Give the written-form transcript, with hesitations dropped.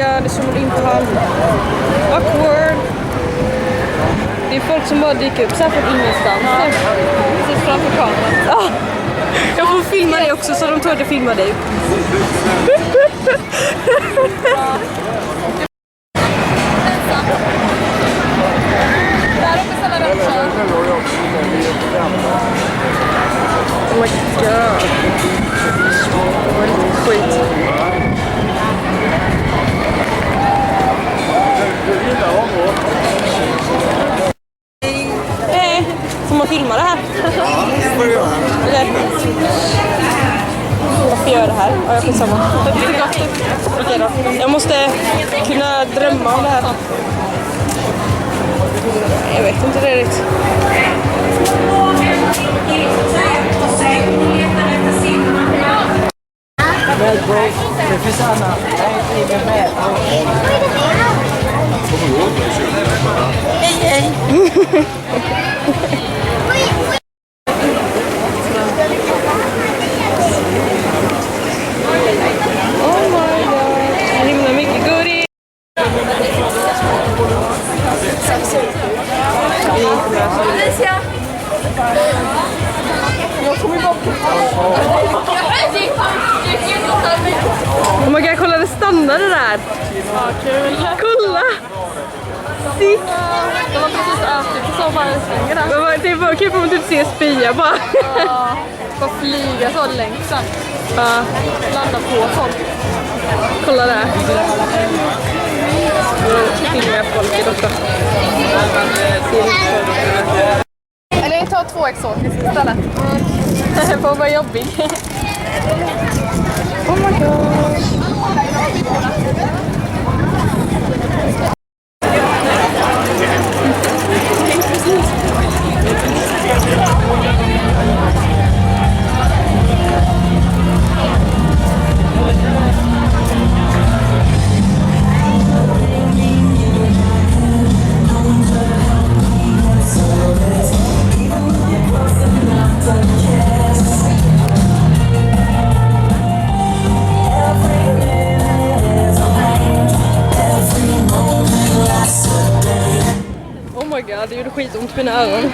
god, det zoomar in på han. Awkward. Det är folk som bara dyker upp så här från ingenstans. Precis framför kameran. Ja. Jag får filma dig också så de tror att jag filmar dig. Oh my god. Det var lite skit. Hej! Får man filma det här? Ja, det får du göra. Varför gör jag det här? Ja, jag finns samma. Okej då. Jag måste kunna drömma om det här. Jag vet inte riktigt. Det finns annat. Jag är med. Hej, hej. Oh my god. Himla mycket godis. Oh my god, kolla, det stannade där. Ja, kul. Kolla! Sick! De har precis ätit så bara svänger där. Det var kul om man typ ser spya bara. Ja, bara flyga så längt sen. Ja, Landa på folk. kolla där. Jag filmar folket också. Eller ta 2 exotiska istället. Får vara jobbig. Oh my god. Oh my god, det gjorde skitont på mina öron.